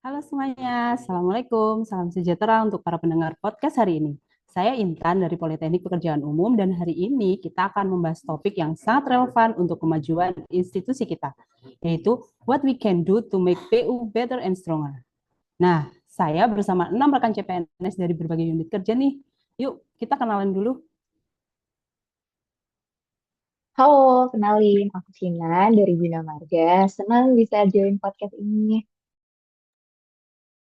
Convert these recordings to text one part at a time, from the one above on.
Halo semuanya, Assalamualaikum, salam sejahtera untuk para pendengar podcast hari ini. Saya Intan dari Politeknik Pekerjaan Umum dan hari ini kita akan membahas topik yang sangat relevan untuk kemajuan institusi kita, yaitu what we can do to make PU better and stronger. Nah, saya bersama 6 rekan CPNS dari berbagai unit kerja nih. Yuk, kita kenalan dulu. Halo, kenalin aku Sinan dari Bina Marga. Senang bisa join podcast ini.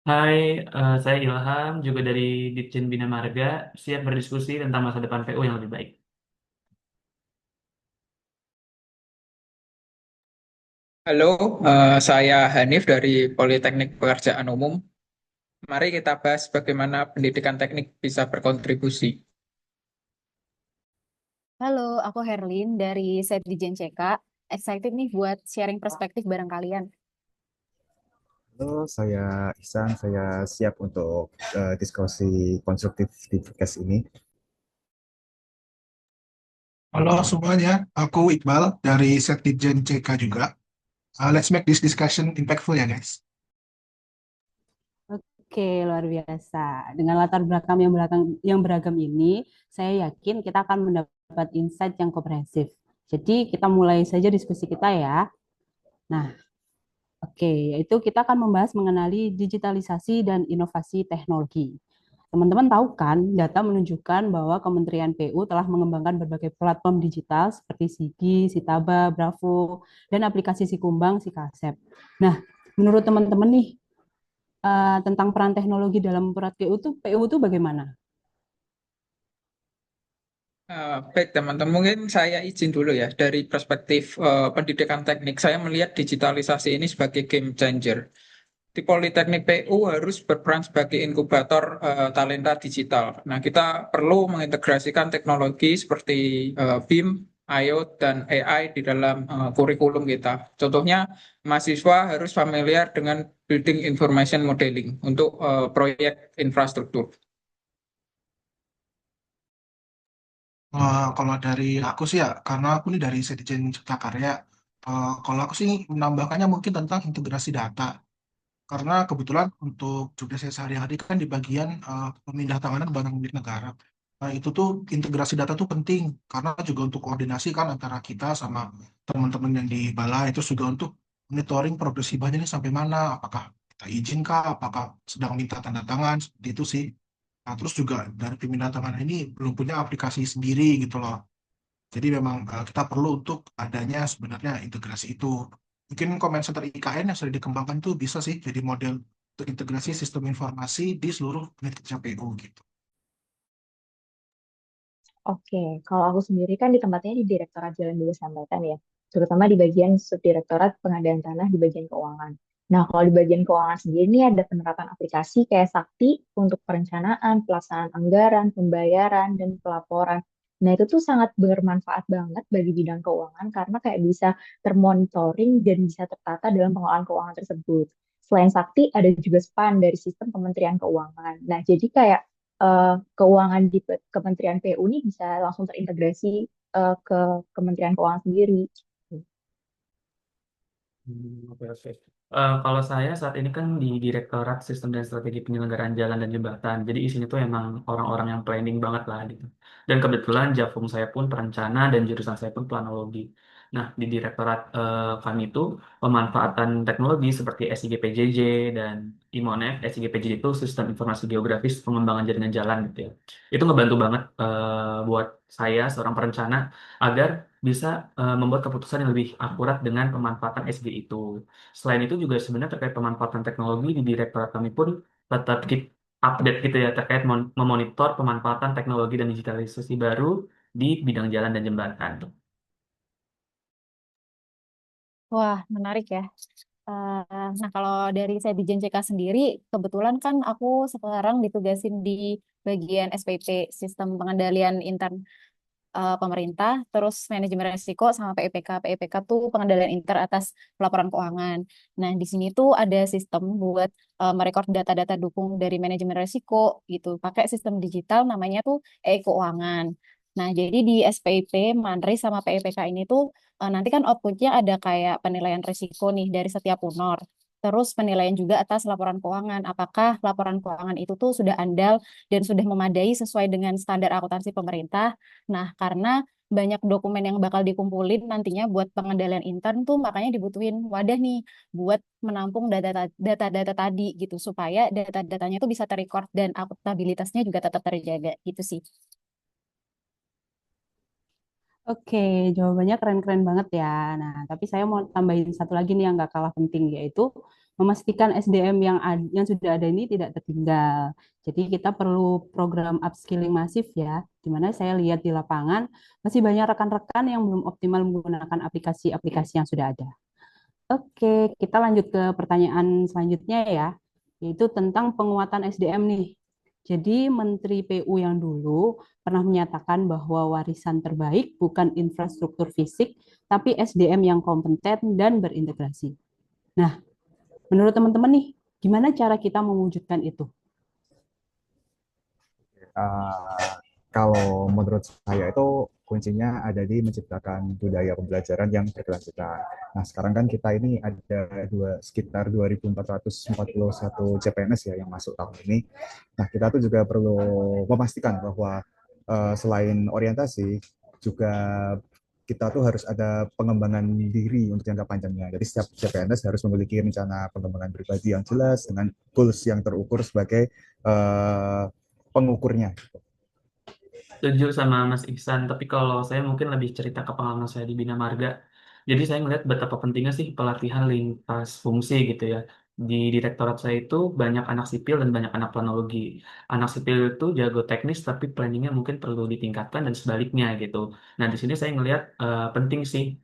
Hai, saya Ilham, juga dari Ditjen Bina Marga, siap berdiskusi tentang masa depan PU yang lebih baik. Halo, saya Hanif dari Politeknik Pekerjaan Umum. Mari kita bahas bagaimana pendidikan teknik bisa berkontribusi. Halo, aku Herlin dari Setdijen CK. Excited nih buat sharing perspektif bareng kalian. Halo, saya Ihsan. Saya siap untuk diskusi konstruktif di podcast ini. Halo semuanya, aku Iqbal dari Setdijen CK juga. Let's make this discussion impactful ya guys. Oke, luar biasa. Dengan latar belakang yang beragam ini, saya yakin kita akan mendapat insight yang komprehensif. Jadi kita mulai saja diskusi kita ya. Nah, oke, yaitu kita akan membahas mengenali digitalisasi dan inovasi teknologi. Teman-teman tahu kan, data menunjukkan bahwa Kementerian PU telah mengembangkan berbagai platform digital seperti Sigi, Sitaba, Bravo, dan aplikasi Sikumbang, Sikasep. Nah, menurut teman-teman nih, tentang peran teknologi dalam peran PU itu bagaimana? Baik teman-teman, mungkin saya izin dulu ya. Dari perspektif pendidikan teknik, saya melihat digitalisasi ini sebagai game changer. Di Politeknik PU harus berperan sebagai inkubator talenta digital. Nah, kita perlu mengintegrasikan teknologi seperti BIM, IoT, dan AI di dalam kurikulum kita. Contohnya, mahasiswa harus familiar dengan Building Information Modeling untuk proyek infrastruktur. Kalau dari aku sih ya, karena aku nih dari Setdijen Cipta Karya, kalau aku sih menambahkannya mungkin tentang integrasi data. Karena kebetulan untuk tugas saya sehari-hari kan di bagian pemindah tanganan barang milik negara. Nah, itu tuh integrasi data tuh penting karena juga untuk koordinasi kan antara kita sama teman-teman yang di balai itu juga untuk monitoring progres hibahnya ini sampai mana, apakah kita izin kah, apakah sedang minta tanda tangan, seperti itu sih. Nah, terus juga dari pemindah tangan ini belum punya aplikasi sendiri gitu loh. Jadi memang kita perlu untuk adanya sebenarnya integrasi itu. Mungkin comment center IKN yang sudah dikembangkan itu bisa sih jadi model untuk integrasi sistem informasi di seluruh unit kerja PU gitu. Oke, kalau aku sendiri kan di tempatnya di Direktorat Jalan Bebas Hambatan ya, terutama di bagian Subdirektorat Pengadaan Tanah di bagian keuangan. Nah, kalau di bagian keuangan sendiri ini ada penerapan aplikasi kayak Sakti untuk perencanaan, pelaksanaan anggaran, pembayaran, dan pelaporan. Nah, itu tuh sangat bermanfaat banget bagi bidang keuangan karena kayak bisa termonitoring dan bisa tertata dalam pengelolaan keuangan tersebut. Selain Sakti, ada juga SPAN dari Sistem Kementerian Keuangan. Nah, jadi kayak keuangan di Kementerian PU ini bisa langsung terintegrasi ke Kementerian Keuangan sendiri. Oke, oke. Kalau saya saat ini kan di Direktorat Sistem dan Strategi Penyelenggaraan Jalan dan Jembatan. Jadi isinya tuh emang orang-orang yang planning banget lah gitu. Dan kebetulan Javum saya pun perencana dan jurusan saya pun planologi. Nah, di Direktorat kami itu pemanfaatan teknologi seperti SIGPJJ dan IMONET. SIGPJJ itu Sistem Informasi Geografis Pengembangan Jaringan Jalan gitu ya. Itu ngebantu banget buat saya seorang perencana agar bisa membuat keputusan yang lebih akurat dengan pemanfaatan SG itu. Selain itu juga sebenarnya terkait pemanfaatan teknologi di direktorat kami pun tetap keep update gitu ya terkait memonitor pemanfaatan teknologi dan digitalisasi baru di bidang jalan dan jembatan. Wah, menarik ya. Nah, kalau dari saya di JNCK sendiri, kebetulan kan aku sekarang ditugasin di bagian SPP, Sistem Pengendalian Intern Pemerintah, terus manajemen risiko sama PEPK. PEPK tuh pengendalian inter atas pelaporan keuangan. Nah, di sini tuh ada sistem buat merekord data-data dukung dari manajemen risiko gitu. Pakai sistem digital namanya tuh e-keuangan. Nah, jadi di SPIP, Manri sama PEPK ini tuh nanti kan outputnya ada kayak penilaian risiko nih dari setiap honor. Terus penilaian juga atas laporan keuangan. Apakah laporan keuangan itu tuh sudah andal dan sudah memadai sesuai dengan standar akuntansi pemerintah. Nah, karena banyak dokumen yang bakal dikumpulin nantinya buat pengendalian intern tuh makanya dibutuhin wadah nih buat menampung data-data tadi gitu supaya data-datanya tuh bisa terrecord dan akuntabilitasnya juga tetap terjaga gitu sih. Oke, jawabannya keren-keren banget ya. Nah, tapi saya mau tambahin satu lagi nih yang nggak kalah penting, yaitu memastikan SDM yang sudah ada ini tidak tertinggal. Jadi kita perlu program upskilling masif ya, di mana saya lihat di lapangan masih banyak rekan-rekan yang belum optimal menggunakan aplikasi-aplikasi yang sudah ada. Oke, kita lanjut ke pertanyaan selanjutnya ya, yaitu tentang penguatan SDM nih. Jadi Menteri PU yang dulu pernah menyatakan bahwa warisan terbaik bukan infrastruktur fisik, tapi SDM yang kompeten dan berintegrasi. Nah, menurut teman-teman nih, gimana cara kita mewujudkan itu? Uh, Kalau menurut saya itu kuncinya ada di menciptakan budaya pembelajaran yang berkelanjutan. Nah, sekarang kan kita ini ada sekitar 2.441 CPNS ya yang masuk tahun ini. Nah, kita tuh juga perlu memastikan bahwa selain orientasi, juga kita tuh harus ada pengembangan diri untuk jangka panjangnya. Jadi setiap CPNS harus memiliki rencana pengembangan pribadi yang jelas dengan goals yang terukur sebagai pengukurnya. Setuju sama Mas Ihsan, tapi kalau saya mungkin lebih cerita ke pengalaman saya di Bina Marga. Jadi saya melihat betapa pentingnya sih pelatihan lintas fungsi gitu ya. Di direktorat saya itu banyak anak sipil dan banyak anak planologi. Anak sipil itu jago teknis tapi planningnya mungkin perlu ditingkatkan dan sebaliknya gitu. Nah di sini saya ngelihat penting sih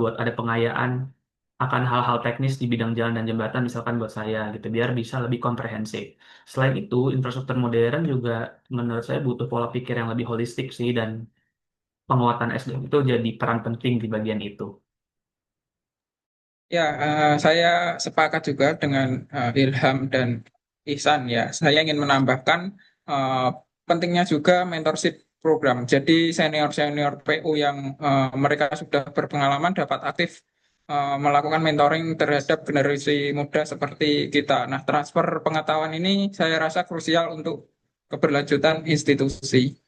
buat ada pengayaan akan hal-hal teknis di bidang jalan dan jembatan misalkan buat saya gitu biar bisa lebih komprehensif. Selain itu, infrastruktur modern juga menurut saya butuh pola pikir yang lebih holistik sih dan penguatan SDM itu jadi peran penting di bagian itu. Ya, saya sepakat juga dengan Ilham dan Ihsan ya. Saya ingin menambahkan eh, pentingnya juga mentorship program. Jadi senior-senior PU yang mereka sudah berpengalaman dapat aktif melakukan mentoring terhadap generasi muda seperti kita. Nah, transfer pengetahuan ini saya rasa krusial untuk keberlanjutan institusi.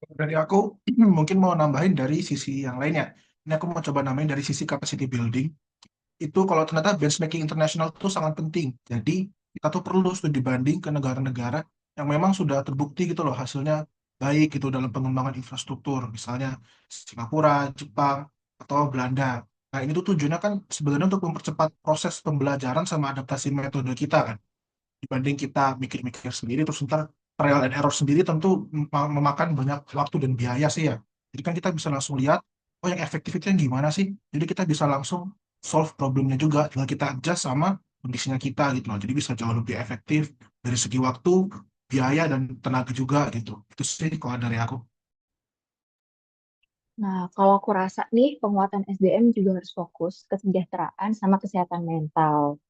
Dari aku mungkin mau nambahin dari sisi yang lainnya. Ini aku mau coba nambahin dari sisi capacity building. Itu kalau ternyata benchmarking internasional itu sangat penting. Jadi kita tuh perlu studi banding ke negara-negara yang memang sudah terbukti gitu loh hasilnya baik gitu dalam pengembangan infrastruktur. Misalnya Singapura, Jepang, atau Belanda. Nah ini tuh tujuannya kan sebenarnya untuk mempercepat proses pembelajaran sama adaptasi metode kita kan dibanding kita mikir-mikir sendiri terus ntar trial and error sendiri tentu memakan banyak waktu dan biaya sih ya. Jadi kan kita bisa langsung lihat, oh yang efektif itu yang gimana sih? Jadi kita bisa langsung solve problemnya juga, tinggal kita adjust sama kondisinya kita gitu loh. Jadi bisa jauh lebih efektif dari segi waktu, biaya, dan tenaga juga gitu. Itu sih kalau dari aku. Nah, kalau aku rasa nih penguatan SDM juga harus fokus kesejahteraan sama kesehatan mental.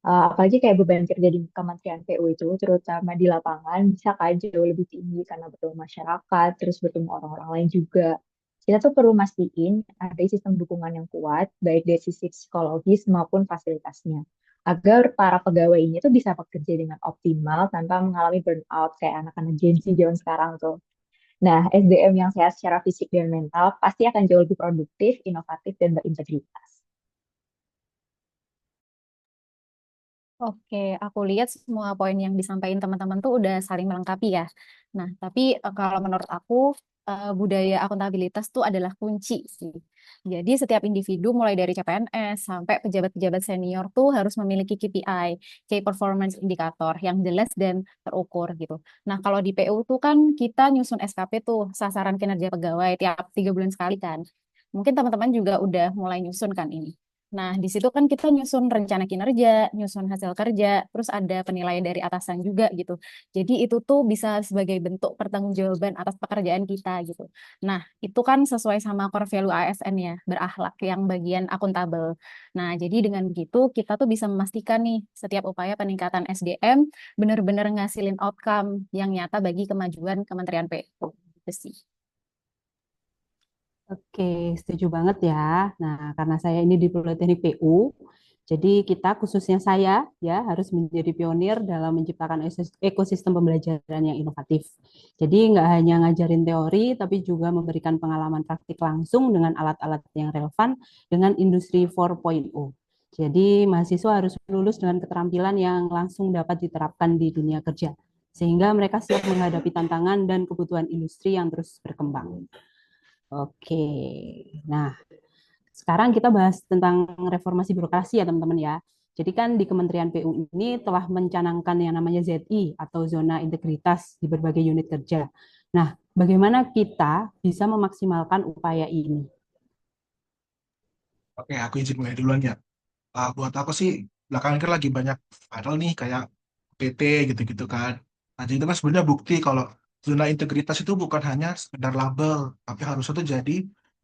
Apalagi kayak beban kerja di Kementerian PU itu, terutama di lapangan, bisa kan jauh lebih tinggi karena bertemu masyarakat, terus bertemu orang-orang lain juga. Kita tuh perlu mastiin ada sistem dukungan yang kuat, baik dari sisi psikologis maupun fasilitasnya, agar para pegawai ini tuh bisa bekerja dengan optimal tanpa mengalami burnout kayak anak-anak Gen Z zaman sekarang tuh. Nah, SDM yang sehat secara fisik dan mental pasti akan jauh lebih produktif, inovatif, dan berintegritas. Oke, aku lihat semua poin yang disampaikan teman-teman tuh udah saling melengkapi ya. Nah, tapi kalau menurut aku budaya akuntabilitas tuh adalah kunci sih. Jadi setiap individu mulai dari CPNS sampai pejabat-pejabat senior tuh harus memiliki KPI, Key Performance Indicator yang jelas dan terukur gitu. Nah, kalau di PU tuh kan kita nyusun SKP tuh sasaran kinerja pegawai tiap 3 bulan sekali kan. Mungkin teman-teman juga udah mulai nyusun kan ini. Nah, di situ kan kita nyusun rencana kinerja, nyusun hasil kerja, terus ada penilaian dari atasan juga gitu. Jadi itu tuh bisa sebagai bentuk pertanggungjawaban atas pekerjaan kita gitu. Nah, itu kan sesuai sama core value ASN ya, berakhlak yang bagian akuntabel. Nah, jadi dengan begitu kita tuh bisa memastikan nih setiap upaya peningkatan SDM benar-benar ngasilin outcome yang nyata bagi kemajuan Kementerian PU. Itu sih. Oke, setuju banget ya. Nah, karena saya ini di Politeknik PU, jadi kita khususnya saya ya harus menjadi pionir dalam menciptakan ekosistem pembelajaran yang inovatif. Jadi nggak hanya ngajarin teori, tapi juga memberikan pengalaman praktik langsung dengan alat-alat yang relevan dengan industri 4.0. Jadi mahasiswa harus lulus dengan keterampilan yang langsung dapat diterapkan di dunia kerja, sehingga mereka siap menghadapi tantangan dan kebutuhan industri yang terus berkembang. Oke, nah sekarang kita bahas tentang reformasi birokrasi ya teman-teman ya. Jadi kan di Kementerian PU ini telah mencanangkan yang namanya ZI atau zona integritas di berbagai unit kerja. Nah, bagaimana kita bisa memaksimalkan upaya ini? Oke, aku izin mulai duluan ya. Buat aku sih belakangan kan lagi banyak viral nih kayak PT gitu-gitu kan. Nah, jadi itu kan sebenarnya bukti kalau zona integritas itu bukan hanya sekedar label, tapi harusnya tuh jadi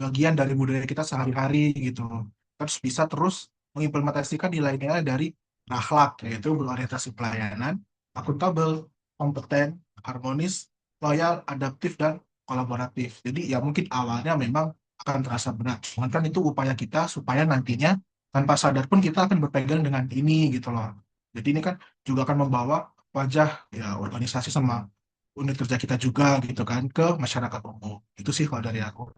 bagian dari budaya kita sehari-hari gitu. Terus bisa terus mengimplementasikan nilai-nilai dari akhlak, yaitu berorientasi pelayanan, akuntabel, kompeten, harmonis, loyal, adaptif, dan kolaboratif. Jadi ya mungkin awalnya memang akan terasa berat. Cuman kan itu upaya kita supaya nantinya tanpa sadar pun kita akan berpegang dengan ini gitu loh. Jadi ini kan juga akan membawa wajah ya organisasi sama unit kerja kita juga gitu kan ke masyarakat umum. Itu sih kalau dari aku.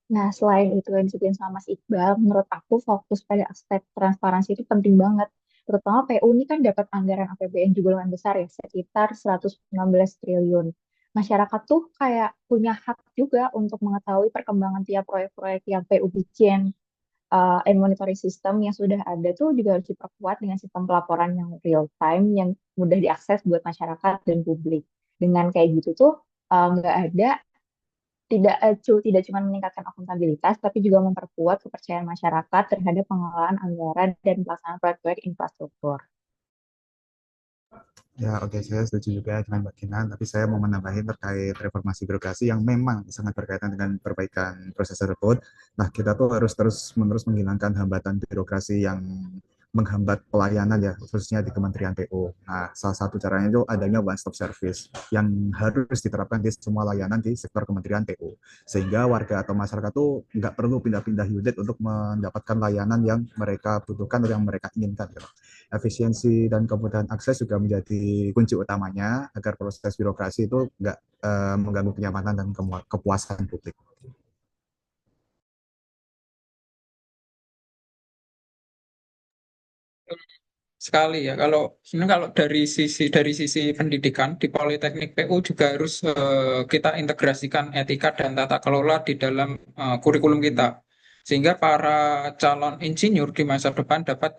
Nah, selain itu yang disebutin sama Mas Iqbal, menurut aku fokus pada aspek transparansi itu penting banget. Terutama PU ini kan dapat anggaran APBN juga lumayan besar ya, sekitar 116 triliun. Masyarakat tuh kayak punya hak juga untuk mengetahui perkembangan tiap proyek-proyek yang PU bikin. And monitoring system yang sudah ada tuh juga harus diperkuat dengan sistem pelaporan yang real time, yang mudah diakses buat masyarakat dan publik. Dengan kayak gitu tuh nggak ada tidak cuma meningkatkan akuntabilitas, tapi juga memperkuat kepercayaan masyarakat terhadap pengelolaan anggaran dan pelaksanaan proyek-proyek infrastruktur. Ya, oke, saya setuju juga dengan Mbak Kinan, tapi saya mau menambahin terkait reformasi birokrasi yang memang sangat berkaitan dengan perbaikan proses tersebut. Nah, kita tuh harus terus-menerus menghilangkan hambatan birokrasi yang menghambat pelayanan ya, khususnya di Kementerian PU. Nah, salah satu caranya itu adanya one stop service yang harus diterapkan di semua layanan di sektor Kementerian PU. Sehingga warga atau masyarakat tuh nggak perlu pindah-pindah unit untuk mendapatkan layanan yang mereka butuhkan atau yang mereka inginkan, gitu. Efisiensi dan kemudahan akses juga menjadi kunci utamanya agar proses birokrasi itu nggak mengganggu kenyamanan dan kepuasan publik. Sekali ya. Kalau sebenarnya kalau dari sisi pendidikan di Politeknik PU juga harus kita integrasikan etika dan tata kelola di dalam kurikulum kita, sehingga para calon insinyur di masa depan dapat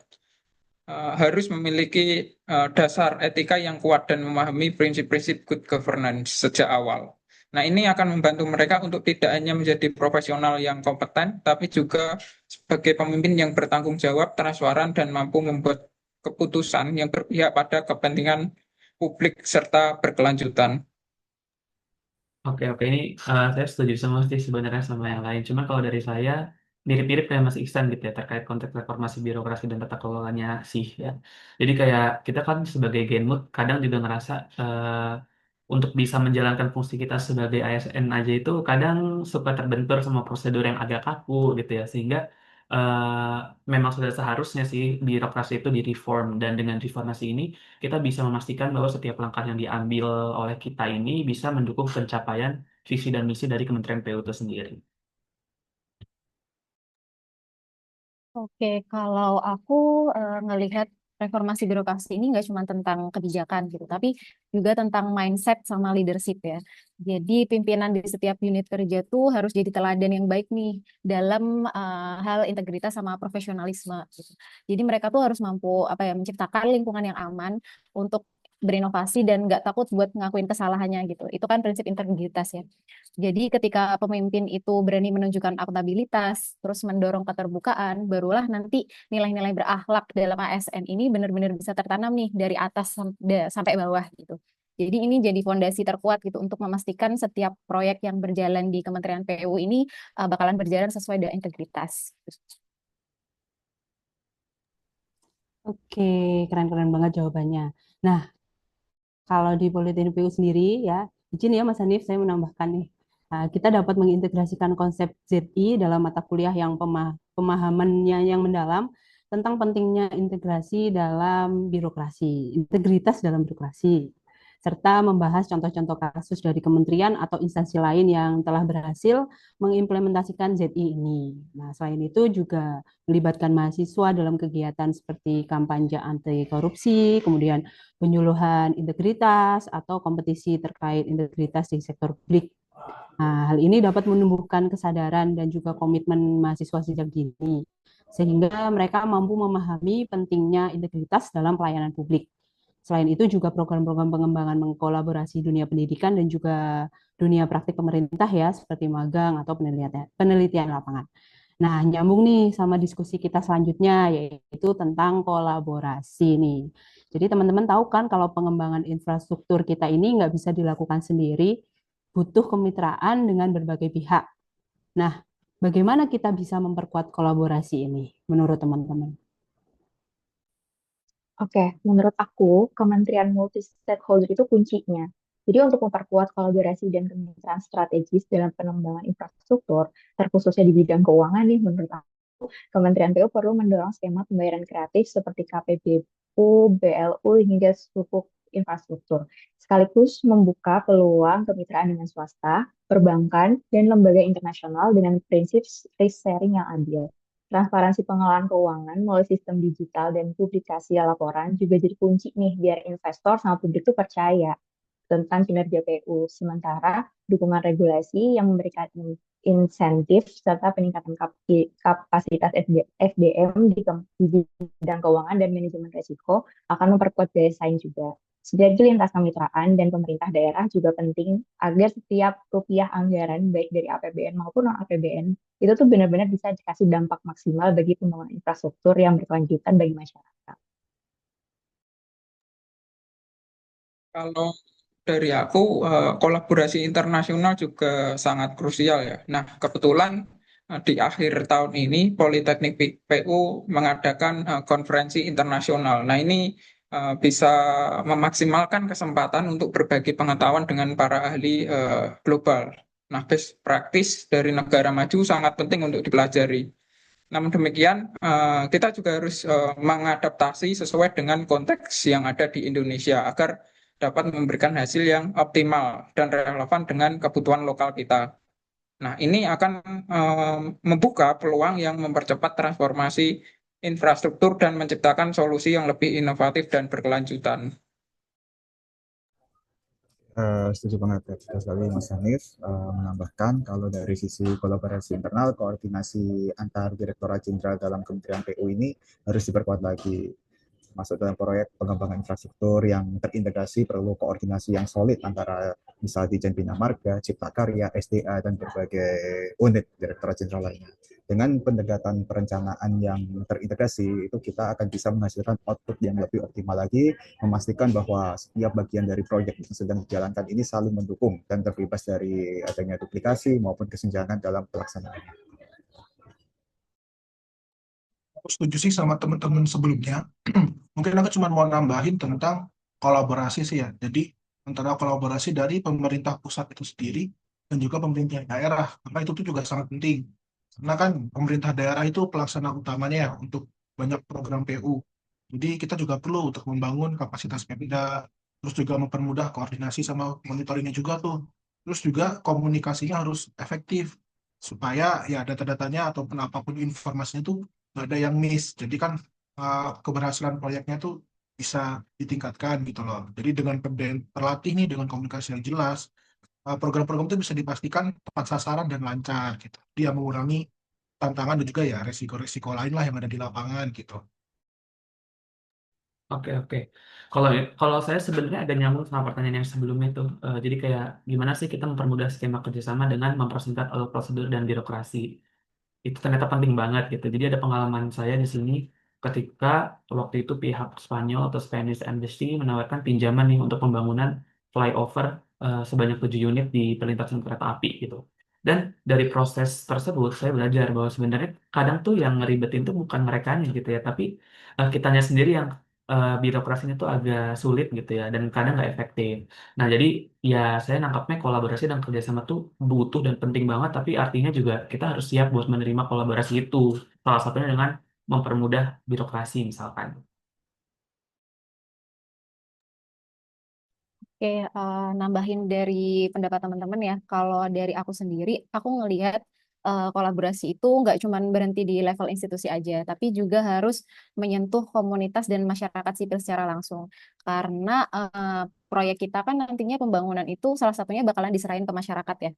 harus memiliki dasar etika yang kuat dan memahami prinsip-prinsip good governance sejak awal. Nah, ini akan membantu mereka untuk tidak hanya menjadi profesional yang kompeten, tapi juga sebagai pemimpin yang bertanggung jawab, transparan, dan mampu membuat keputusan yang berpihak pada kepentingan publik serta berkelanjutan. Oke, oke. Ini saya setuju sama sih sebenarnya sama yang lain. Cuma kalau dari saya mirip-mirip kayak Mas Iksan gitu ya terkait konteks reformasi birokrasi dan tata kelolanya sih ya. Jadi kayak kita kan sebagai Genmut kadang juga ngerasa untuk bisa menjalankan fungsi kita sebagai ASN aja itu kadang suka terbentur sama prosedur yang agak kaku gitu ya. Sehingga eh, memang sudah seharusnya sih birokrasi itu direform dan dengan reformasi ini kita bisa memastikan bahwa setiap langkah yang diambil oleh kita ini bisa mendukung pencapaian visi dan misi dari Kementerian PU itu sendiri. Oke, kalau aku ngelihat reformasi birokrasi ini nggak cuma tentang kebijakan gitu, tapi juga tentang mindset sama leadership ya. Jadi pimpinan di setiap unit kerja tuh harus jadi teladan yang baik nih dalam hal integritas sama profesionalisme gitu. Jadi mereka tuh harus mampu apa ya menciptakan lingkungan yang aman untuk berinovasi dan nggak takut buat ngakuin kesalahannya gitu. Itu kan prinsip integritas ya. Jadi ketika pemimpin itu berani menunjukkan akuntabilitas, terus mendorong keterbukaan, barulah nanti nilai-nilai berakhlak dalam ASN ini benar-benar bisa tertanam nih dari atas sampai bawah gitu. Jadi ini jadi fondasi terkuat gitu untuk memastikan setiap proyek yang berjalan di Kementerian PU ini bakalan berjalan sesuai dengan integritas. Oke, keren-keren banget jawabannya. Nah, kalau di Politeknik PU sendiri ya, izin ya Mas Hanif, saya menambahkan nih. Kita dapat mengintegrasikan konsep ZI dalam mata kuliah yang pemahamannya yang mendalam tentang pentingnya integrasi dalam birokrasi, integritas dalam birokrasi, serta membahas contoh-contoh kasus dari kementerian atau instansi lain yang telah berhasil mengimplementasikan ZI ini. Nah, selain itu juga melibatkan mahasiswa dalam kegiatan seperti kampanye anti korupsi, kemudian penyuluhan integritas atau kompetisi terkait integritas di sektor publik. Nah, hal ini dapat menumbuhkan kesadaran dan juga komitmen mahasiswa sejak dini, sehingga mereka mampu memahami pentingnya integritas dalam pelayanan publik. Selain itu juga program-program pengembangan mengkolaborasi dunia pendidikan dan juga dunia praktik pemerintah ya, seperti magang atau penelitian lapangan. Nah, nyambung nih sama diskusi kita selanjutnya, yaitu tentang kolaborasi nih. Jadi teman-teman tahu kan kalau pengembangan infrastruktur kita ini nggak bisa dilakukan sendiri, butuh kemitraan dengan berbagai pihak. Nah, bagaimana kita bisa memperkuat kolaborasi ini menurut teman-teman? Oke, menurut aku, Kementerian Multi-Stakeholder itu kuncinya. Jadi untuk memperkuat kolaborasi dan kemitraan strategis dalam pengembangan infrastruktur, terkhususnya di bidang keuangan nih, menurut aku, Kementerian PU perlu mendorong skema pembayaran kreatif seperti KPBU, BLU, hingga sukuk infrastruktur, sekaligus membuka peluang kemitraan dengan swasta, perbankan, dan lembaga internasional dengan prinsip risk sharing yang adil. Transparansi pengelolaan keuangan melalui sistem digital dan publikasi laporan juga jadi kunci nih biar investor sama publik tuh percaya tentang kinerja PU. Sementara dukungan regulasi yang memberikan insentif serta peningkatan kapasitas SDM di bidang keuangan dan manajemen risiko akan memperkuat daya saing juga. Sinergi lintas kemitraan dan pemerintah daerah juga penting agar setiap rupiah anggaran baik dari APBN maupun non APBN itu tuh benar-benar bisa dikasih dampak maksimal bagi pembangunan infrastruktur yang berkelanjutan bagi masyarakat. Kalau dari aku, kolaborasi internasional juga sangat krusial ya. Nah, kebetulan di akhir tahun ini Politeknik PU mengadakan konferensi internasional. Nah, ini bisa memaksimalkan kesempatan untuk berbagi pengetahuan dengan para ahli global. Nah, best practice dari negara maju sangat penting untuk dipelajari. Namun demikian, kita juga harus mengadaptasi sesuai dengan konteks yang ada di Indonesia agar dapat memberikan hasil yang optimal dan relevan dengan kebutuhan lokal kita. Nah, ini akan membuka peluang yang mempercepat transformasi infrastruktur dan menciptakan solusi yang lebih inovatif dan berkelanjutan. Setuju banget ya, sekali Mas Hanif menambahkan kalau dari sisi kolaborasi internal, koordinasi antar Direktorat Jenderal dalam Kementerian PU ini harus diperkuat lagi. Masuk dalam proyek pengembangan infrastruktur yang terintegrasi perlu koordinasi yang solid antara misal Dijen Bina Marga, Cipta Karya, SDA, dan berbagai unit Direktorat Jenderal lainnya. Dengan pendekatan perencanaan yang terintegrasi, itu kita akan bisa menghasilkan output yang lebih optimal lagi, memastikan bahwa setiap bagian dari proyek yang sedang dijalankan ini saling mendukung dan terbebas dari adanya duplikasi maupun kesenjangan dalam pelaksanaan. Aku setuju sih sama teman-teman sebelumnya. Mungkin aku cuma mau nambahin tentang kolaborasi sih ya. Jadi antara kolaborasi dari pemerintah pusat itu sendiri dan juga pemerintah daerah. Karena itu tuh juga sangat penting. Karena kan pemerintah daerah itu pelaksana utamanya ya untuk banyak program PU. Jadi kita juga perlu untuk membangun kapasitas Pemda, terus juga mempermudah koordinasi sama monitoringnya juga tuh. Terus juga komunikasinya harus efektif supaya ya data-datanya ataupun apapun informasinya tuh nggak ada yang miss. Jadi kan keberhasilan proyeknya tuh bisa ditingkatkan gitu loh. Jadi dengan Pemda yang terlatih nih dengan komunikasi yang jelas, program-program itu bisa dipastikan tepat sasaran dan lancar gitu. Dia mengurangi tantangan dan juga ya resiko-resiko lain lah yang ada di lapangan gitu. Oke, oke. Kalau kalau saya sebenarnya agak nyambung sama pertanyaan yang sebelumnya tuh. Jadi kayak gimana sih kita mempermudah skema kerjasama dengan mempersingkat alur prosedur dan birokrasi. Itu ternyata penting banget gitu. Jadi ada pengalaman saya di sini ketika waktu itu pihak Spanyol atau Spanish Embassy menawarkan pinjaman nih untuk pembangunan flyover sebanyak 7 unit di perlintasan kereta api gitu. Dan dari proses tersebut saya belajar bahwa sebenarnya kadang tuh yang ngeribetin tuh bukan merekanya gitu ya, tapi kitanya sendiri yang birokrasinya tuh agak sulit gitu ya dan kadang nggak efektif. Nah jadi ya saya nangkapnya kolaborasi dan kerjasama tuh butuh dan penting banget, tapi artinya juga kita harus siap buat menerima kolaborasi itu. Salah satunya dengan mempermudah birokrasi misalkan. Oke, nambahin dari pendapat teman-teman ya. Kalau dari aku sendiri, aku ngelihat kolaborasi itu nggak cuma berhenti di level institusi aja, tapi juga harus menyentuh komunitas dan masyarakat sipil secara langsung. Karena proyek kita kan nantinya pembangunan itu salah satunya bakalan diserahin ke masyarakat ya.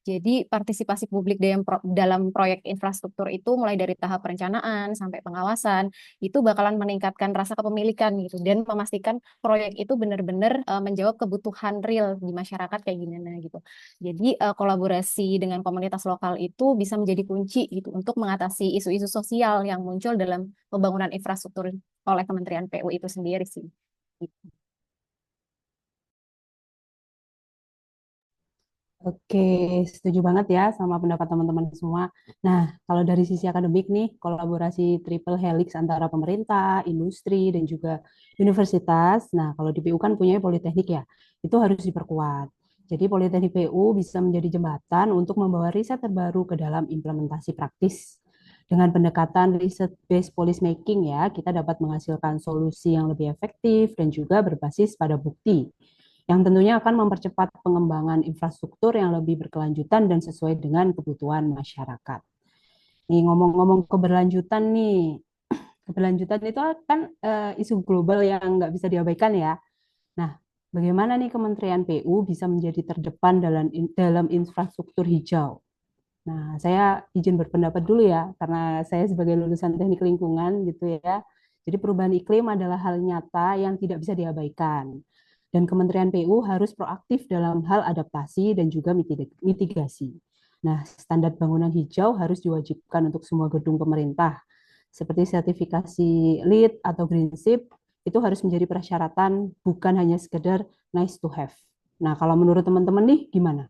Jadi partisipasi publik dalam proyek infrastruktur itu mulai dari tahap perencanaan sampai pengawasan itu bakalan meningkatkan rasa kepemilikan gitu dan memastikan proyek itu benar-benar menjawab kebutuhan real di masyarakat kayak gimana gitu. Jadi kolaborasi dengan komunitas lokal itu bisa menjadi kunci gitu untuk mengatasi isu-isu sosial yang muncul dalam pembangunan infrastruktur oleh Kementerian PU itu sendiri sih. Gitu. Oke, setuju banget ya sama pendapat teman-teman semua. Nah, kalau dari sisi akademik nih, kolaborasi triple helix antara pemerintah, industri, dan juga universitas. Nah, kalau di PU kan punya Politeknik ya, itu harus diperkuat. Jadi Politeknik PU bisa menjadi jembatan untuk membawa riset terbaru ke dalam implementasi praktis. Dengan pendekatan riset based policy making ya, kita dapat menghasilkan solusi yang lebih efektif dan juga berbasis pada bukti yang tentunya akan mempercepat pengembangan infrastruktur yang lebih berkelanjutan dan sesuai dengan kebutuhan masyarakat. Nih ngomong-ngomong keberlanjutan nih, keberlanjutan itu kan isu global yang nggak bisa diabaikan ya. Nah, bagaimana nih Kementerian PU bisa menjadi terdepan dalam infrastruktur hijau? Nah, saya izin berpendapat dulu ya, karena saya sebagai lulusan teknik lingkungan gitu ya. Jadi perubahan iklim adalah hal nyata yang tidak bisa diabaikan. Dan Kementerian PU harus proaktif dalam hal adaptasi dan juga mitigasi. Nah, standar bangunan hijau harus diwajibkan untuk semua gedung pemerintah. Seperti sertifikasi LEED atau Green Ship, itu harus menjadi persyaratan, bukan hanya sekedar nice to have. Nah, kalau menurut teman-teman nih, gimana?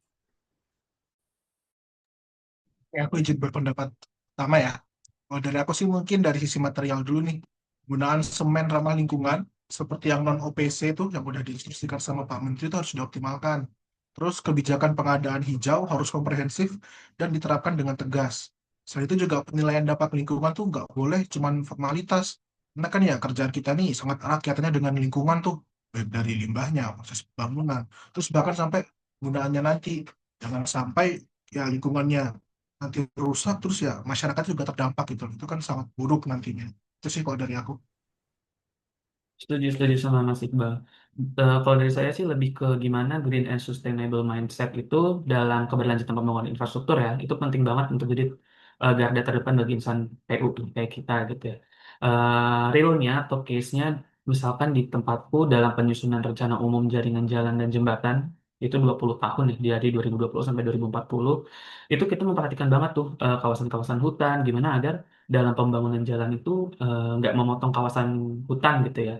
Ya, aku izin berpendapat pertama ya. Kalau dari aku sih mungkin dari sisi material dulu nih. Penggunaan semen ramah lingkungan seperti yang non OPC itu yang udah diinstruksikan sama Pak Menteri itu harus dioptimalkan. Terus kebijakan pengadaan hijau harus komprehensif dan diterapkan dengan tegas. Selain itu juga penilaian dampak lingkungan tuh nggak boleh cuman formalitas. Karena kan ya kerjaan kita nih sangat erat kaitannya dengan lingkungan tuh. Baik dari limbahnya, proses pembangunan, terus bahkan sampai penggunaannya nanti. Jangan sampai ya lingkungannya nanti rusak terus ya masyarakat juga terdampak gitu. Itu kan sangat buruk nantinya. Itu sih kalau dari aku. Setuju, setuju sama Mas Iqbal. Kalau dari saya sih lebih ke gimana green and sustainable mindset itu dalam keberlanjutan pembangunan infrastruktur ya, itu penting banget untuk jadi garda terdepan bagi insan PU kayak kita gitu ya. Realnya atau case-nya, misalkan di tempatku dalam penyusunan rencana umum jaringan jalan dan jembatan, itu 20 tahun ya, dari 2020 sampai 2040, itu kita memperhatikan banget tuh kawasan-kawasan hutan, gimana agar dalam pembangunan jalan itu nggak memotong kawasan hutan gitu ya.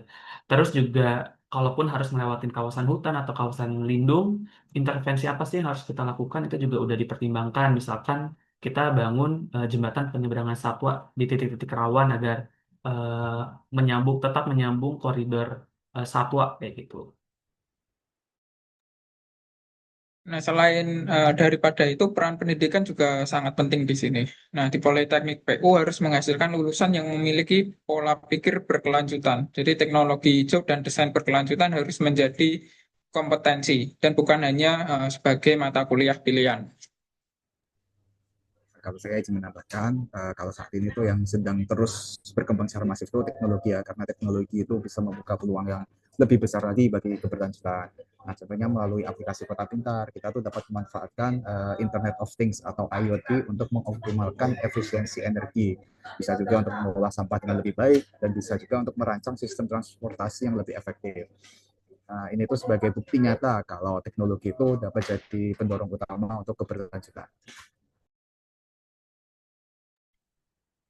Terus juga kalaupun harus melewati kawasan hutan atau kawasan lindung, intervensi apa sih yang harus kita lakukan itu juga udah dipertimbangkan. Misalkan kita bangun jembatan penyeberangan satwa di titik-titik rawan agar eh, tetap menyambung koridor satwa kayak gitu. Nah, selain daripada itu, peran pendidikan juga sangat penting di sini. Nah, di Politeknik PU harus menghasilkan lulusan yang memiliki pola pikir berkelanjutan. Jadi, teknologi hijau dan desain berkelanjutan harus menjadi kompetensi dan bukan hanya sebagai mata kuliah pilihan. Kalau saya izin menambahkan, kalau saat ini tuh yang sedang terus berkembang secara masif itu teknologi ya, karena teknologi itu bisa membuka peluang yang lebih besar lagi bagi keberlanjutan. Nah, contohnya melalui aplikasi Kota Pintar, kita tuh dapat memanfaatkan Internet of Things atau IoT untuk mengoptimalkan efisiensi energi. Bisa juga untuk mengolah sampah dengan lebih baik, dan bisa juga untuk merancang sistem transportasi yang lebih efektif. Nah, ini tuh sebagai bukti nyata kalau teknologi itu dapat jadi pendorong utama untuk keberlanjutan.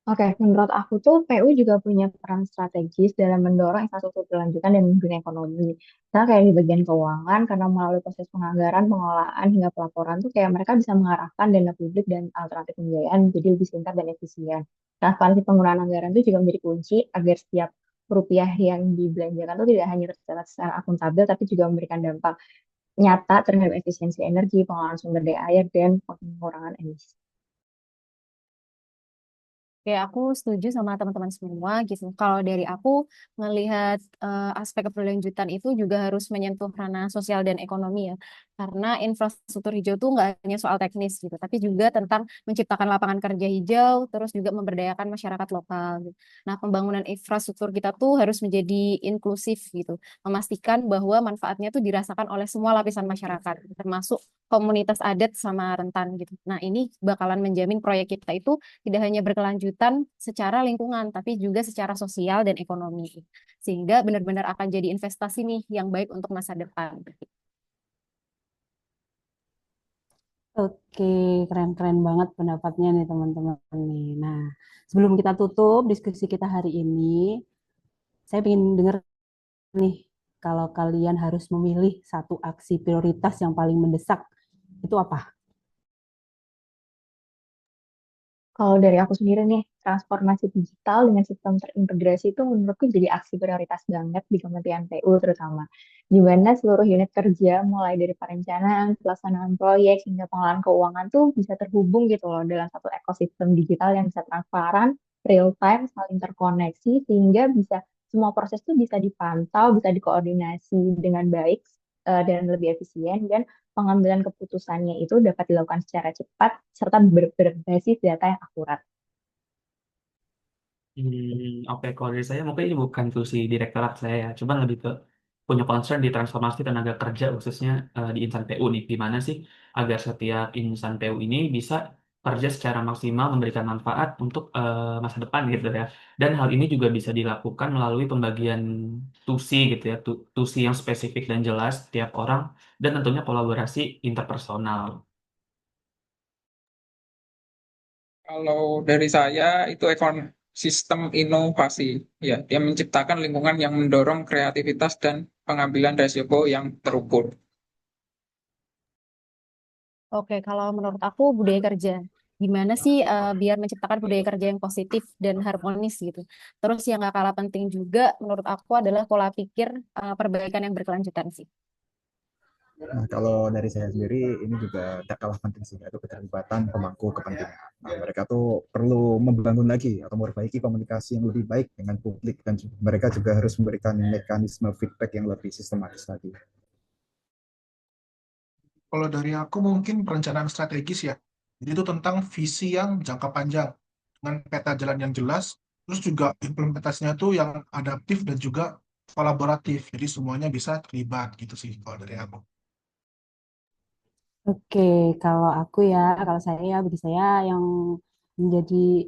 Oke, menurut aku tuh PU juga punya peran strategis dalam mendorong infrastruktur berkelanjutan dan dunia ekonomi. Nah, kayak di bagian keuangan, karena melalui proses penganggaran, pengolahan, hingga pelaporan tuh kayak mereka bisa mengarahkan dana publik dan alternatif pembiayaan jadi lebih singkat dan efisien. Transparansi penggunaan anggaran itu juga menjadi kunci agar setiap rupiah yang dibelanjakan itu tidak hanya tercatat secara akuntabel, tapi juga memberikan dampak nyata terhadap efisiensi energi, pengelolaan sumber daya air, dan pengurangan emisi. Oke, aku setuju sama teman-teman semua gitu. Kalau dari aku melihat aspek keberlanjutan itu juga harus menyentuh ranah sosial dan ekonomi ya. Karena infrastruktur hijau itu nggak hanya soal teknis gitu, tapi juga tentang menciptakan lapangan kerja hijau, terus juga memberdayakan masyarakat lokal gitu. Nah, pembangunan infrastruktur kita tuh harus menjadi inklusif gitu, memastikan bahwa manfaatnya tuh dirasakan oleh semua lapisan masyarakat, termasuk komunitas adat sama rentan gitu. Nah, ini bakalan menjamin proyek kita itu tidak hanya berkelanjutan secara lingkungan, tapi juga secara sosial dan ekonomi. Sehingga benar-benar akan jadi investasi nih yang baik untuk masa depan. Oke, keren-keren banget pendapatnya nih teman-teman nih. Nah, sebelum kita tutup diskusi kita hari ini, saya ingin dengar nih, kalau kalian harus memilih satu aksi prioritas yang paling mendesak, itu apa? Kalau dari aku sendiri nih, transformasi digital dengan sistem terintegrasi itu menurutku jadi aksi prioritas banget di Kementerian PU terutama. Di mana seluruh unit kerja, mulai dari perencanaan, pelaksanaan proyek, hingga pengelolaan keuangan tuh bisa terhubung gitu loh dalam satu ekosistem digital yang bisa transparan, real time, saling terkoneksi, sehingga bisa semua proses tuh bisa dipantau, bisa dikoordinasi dengan baik dan lebih efisien, dan pengambilan keputusannya itu dapat dilakukan secara cepat serta berbasis data yang akurat. Oke, kalau dari saya mungkin ini bukan fungsi direktorat saya ya, cuman lebih ke punya concern di transformasi tenaga kerja khususnya di insan PU nih, gimana sih agar setiap insan PU ini bisa kerja secara maksimal memberikan manfaat untuk masa depan gitu ya. Dan hal ini juga bisa dilakukan melalui pembagian tusi gitu ya, tusi yang spesifik dan jelas tiap orang dan tentunya kolaborasi interpersonal. Kalau dari saya itu sistem inovasi, ya, dia menciptakan lingkungan yang mendorong kreativitas dan pengambilan resiko yang terukur. Oke, kalau menurut aku budaya kerja. Gimana sih biar menciptakan budaya kerja yang positif dan harmonis gitu. Terus yang gak kalah penting juga menurut aku adalah pola pikir perbaikan yang berkelanjutan sih. Nah, kalau dari saya sendiri ini juga tak kalah penting sih, yaitu keterlibatan pemangku kepentingan. Nah, mereka tuh perlu membangun lagi atau memperbaiki komunikasi yang lebih baik dengan publik dan mereka juga harus memberikan mekanisme feedback yang lebih sistematis lagi. Kalau dari aku mungkin perencanaan strategis ya. Jadi itu tentang visi yang jangka panjang dengan peta jalan yang jelas, terus juga implementasinya tuh yang adaptif dan juga kolaboratif. Jadi semuanya bisa terlibat gitu sih kalau dari aku. Oke, kalau aku ya, kalau saya, bagi saya yang menjadi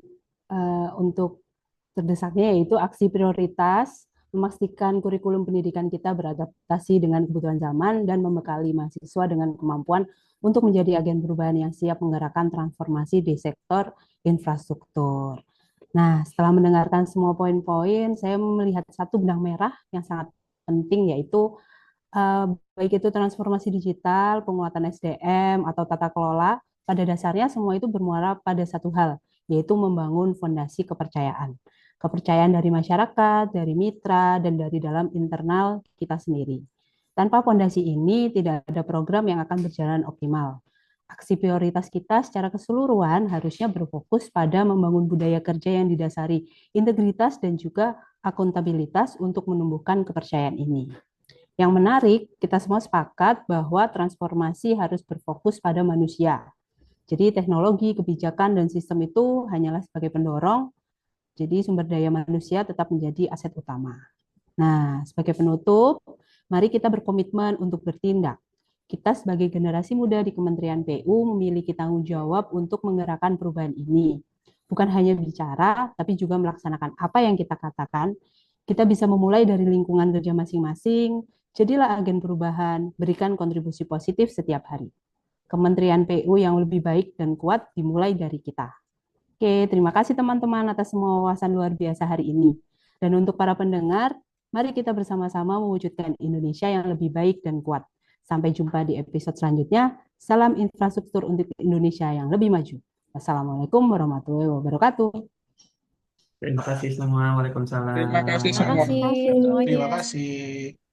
untuk terdesaknya yaitu aksi prioritas, memastikan kurikulum pendidikan kita beradaptasi dengan kebutuhan zaman dan membekali mahasiswa dengan kemampuan untuk menjadi agen perubahan yang siap menggerakkan transformasi di sektor infrastruktur. Nah, setelah mendengarkan semua poin-poin, saya melihat satu benang merah yang sangat penting, yaitu eh, baik itu transformasi digital, penguatan SDM, atau tata kelola, pada dasarnya semua itu bermuara pada satu hal, yaitu membangun fondasi kepercayaan. Kepercayaan dari masyarakat, dari mitra, dan dari dalam internal kita sendiri. Tanpa fondasi ini, tidak ada program yang akan berjalan optimal. Aksi prioritas kita secara keseluruhan harusnya berfokus pada membangun budaya kerja yang didasari integritas dan juga akuntabilitas untuk menumbuhkan kepercayaan ini. Yang menarik, kita semua sepakat bahwa transformasi harus berfokus pada manusia. Jadi teknologi, kebijakan, dan sistem itu hanyalah sebagai pendorong, jadi sumber daya manusia tetap menjadi aset utama. Nah, sebagai penutup, mari kita berkomitmen untuk bertindak. Kita sebagai generasi muda di Kementerian PU memiliki tanggung jawab untuk menggerakkan perubahan ini. Bukan hanya bicara, tapi juga melaksanakan apa yang kita katakan. Kita bisa memulai dari lingkungan kerja masing-masing, jadilah agen perubahan, berikan kontribusi positif setiap hari. Kementerian PU yang lebih baik dan kuat dimulai dari kita. Oke, terima kasih teman-teman atas semua wawasan luar biasa hari ini. Dan untuk para pendengar, mari kita bersama-sama mewujudkan Indonesia yang lebih baik dan kuat. Sampai jumpa di episode selanjutnya. Salam infrastruktur untuk Indonesia yang lebih maju. Wassalamualaikum warahmatullahi wabarakatuh. Terima kasih semua. Terima kasih Waalaikumsalam. Terima semua. kasih Terima kasih. semuanya. Terima kasih.